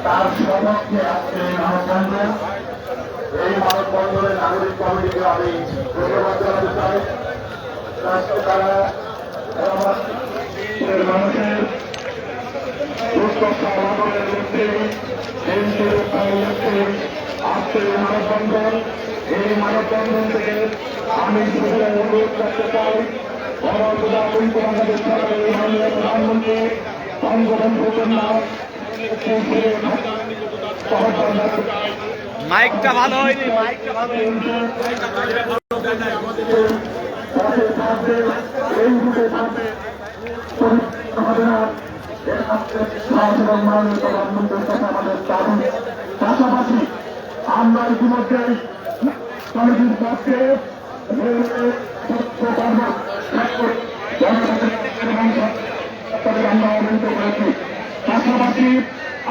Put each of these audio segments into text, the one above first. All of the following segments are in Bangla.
তার সমক্ষে আজকে মানববন্ধন, এই মানববন্ধনে নাগরিক কমিটিকে আমি ধন্যবাদ জানাতে চাই। আজকে তারা মানুষের দুর্দশা আন্দোলনের মধ্যে আজকে এই মানববন্ধন, এই মানববন্ধন থেকে আমি শুধু অনুরোধ করতে চাই বাংলাদেশ সরকারের মাননীয় প্রধানমন্ত্রী বঙ্গবন্ধু কন্যা মাইকটা ভালো হয়নি, মাইকটা ভালো পাশাপাশি আমরা ইতিমধ্যে কমিটির পক্ষে আমরা অবহিত করেছি। পাশাপাশি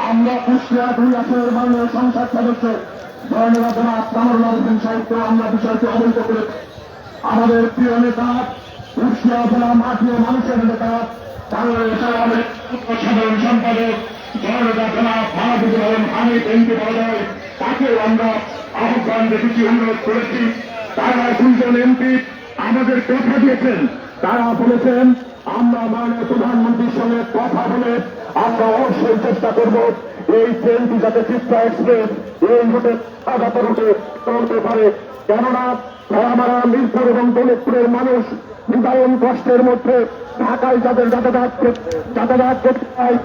আমরা কুষ্টিয়া 2 আসনের মাননীয় সংসদ সদস্য জননেতা কামরুল হোসেন সাহেবকে আমরা বিষয়টি অবহিত করেছি। আমাদের প্রিয় নেতা কুষ্টিয়া জেলা মাটি ও মানুষের নেতা বাংলাদেশের সাধারণ সম্পাদক জননেতা জনাব মাহবুবুর রহমান হামিদ এমপি মহোদয়, তাকেও আমরা আহ্বান রেখেছি, অনুরোধ করেছি। তারা 2 জন এমপি আমাদের কথা দিয়েছেন, তারা বলেছেন আমরা মাননীয় প্রধানমন্ত্রীর সঙ্গে কথা বলে আমরা অবশ্যই চেষ্টা করব এই ট্রেনটি যাতে চিত্রা এক্সপ্রেস এই রুটে আগাত রুটে চলতে পারে। কেননা ভয়ামারা মিরপুর এবং দৌলতপুরের মানুষ নিদারুণ কষ্টের মধ্যে ঢাকায় যাদের যাতায়াত করতে হয়।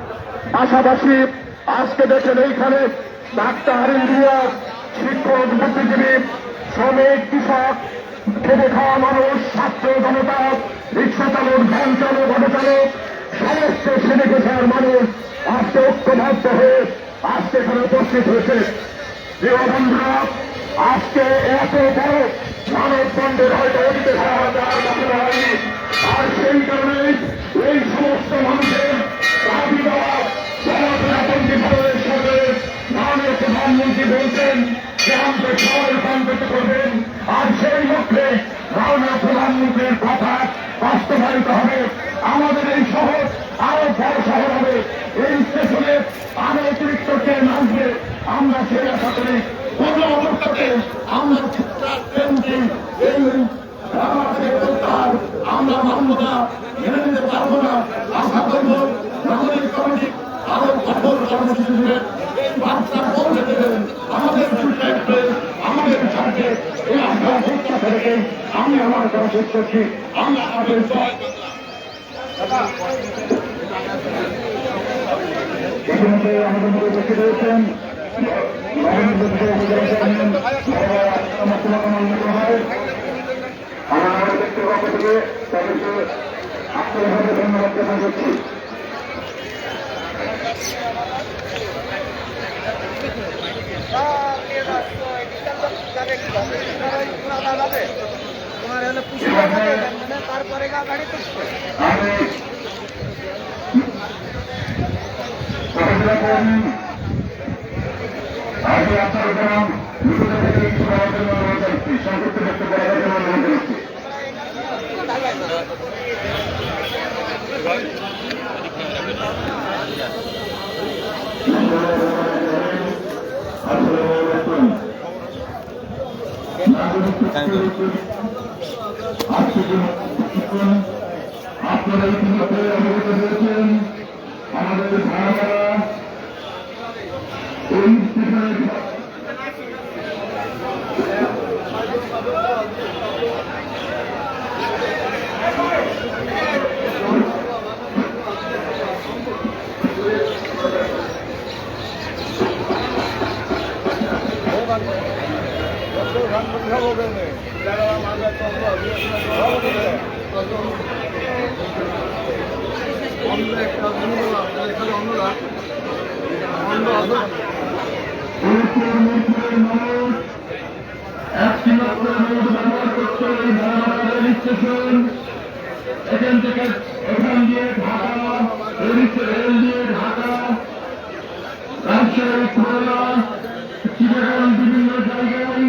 পাশাপাশি আজকে দেখেন এইখানে ডাক্তার, ইঞ্জিনিয়ার, শিক্ষক, বুদ্ধিজীবী, শ্রমিক, কৃষক, খেটে খাওয়া মানুষ, ছাত্র জনতা, রিক্সা চালক, ভ্যান চালক, অটো চালক, সমস্ত শ্রেণী পেশার মানুষ আজকে ঐক্যবদ্ধ হয়ে আজকে এখানে উপস্থিত হয়েছে। প্রিয় বন্ধুরা, আজকে এত বড় মানববন্ধন হয়তো অতীতে হয়নি, আর সেই কারণে এই সমস্ত মানুষের দাবি দেওয়া জনপ্রজাতন্ত্রী ভারতের সরকারের মাননীয় প্রধানমন্ত্রী বলছেন যে আমাদের সবাই রূপান্তরিত করবেন, আর সেই লক্ষ্যে মাননীয় প্রধানমন্ত্রীর কথা বাস্তবায়িত হবে। আমাদের এই শহর আরো বড় শহর হবে, এই স্টেশনে আরো অতিরিক্ত ট্রেন আসবে। আমরা সেই আশা করি কোন অবস্থাতে আমরা ট্রেনটি এই আমরা মানব না, মেনে নিতে পারবো না। আশা করবো নাগরিক কমিটি আরো কঠোর কর্মসূচি দিলেন, এই বার্তা পৌঁছে দেবেন আমাদের আমাদের স্বার্থে। এই আশা প্রত্যাশা থেকে আমি আমার কাজ শেষ করছি। আমরা আমাদের ইতিমধ্যে আমাদের মধ্যে উপস্থিত রয়েছেন আমার ব্যক্তিগত থেকে তাদেরকে আন্তরিকভাবে ধন্যবাদ জ্ঞাপন করছি। তারপরে গাড়ি আমি আপনার গ্রাম সংক্ষিপ্ত বক্তব্য অনুরোধ করছি। আপনারা ইতিমধ্যে অবগত হয়েছেন আমাদের ভাড়া এই স্টেশনের এখান থেকে দিয়ে ঢাকা, রেল দিয়ে ঢাকা, রাজশাহী, খুলনা, চিটাগাং বিভিন্ন জায়গায়